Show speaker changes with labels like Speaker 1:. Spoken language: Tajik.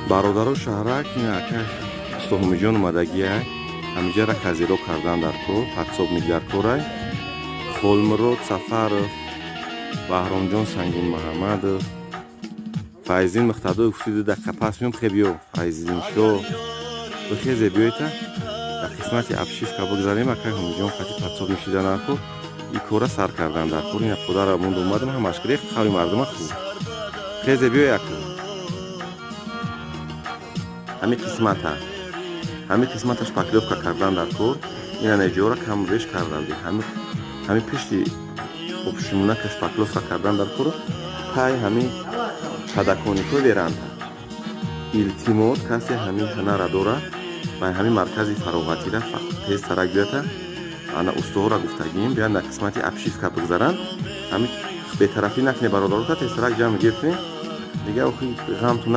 Speaker 1: бародару шаҳрак ака Устохумиҷон омадагия ҳамиҷара казиро кардан дар кор паксоб мигдар корай Холмурод Сафаров Баҳромҷон Сангин Маҳаммадов Файзин Мухтадои уфтиду дақиқа пас меём хебиё Файзиншо бихезе биёйта дар қисмати абшишка бигзарем ака ҳамиҷон хати паксоб мешида дар кор и кора сар кардан дар кор ина подара мунду омадам ҳамаш гирехт хави мардума хуб хезе биёй ака ҳами қисматаш паклёвка кардан дар кор ина неҷора кам беш кардан ҳами пишти обшимунакаш паклёвка кардан дар кор пай ҳами падаконико веранда илтимос касе ҳами ҳанара дора ба ҳами маркази фароғатира тез сарак биёта ана устуҳора гуфтагим биён дар қисмати абшишка бигзаранд ҳами бетарафӣ накне бародарота тез сарак ҷамъ гирифтем дига охи ғамту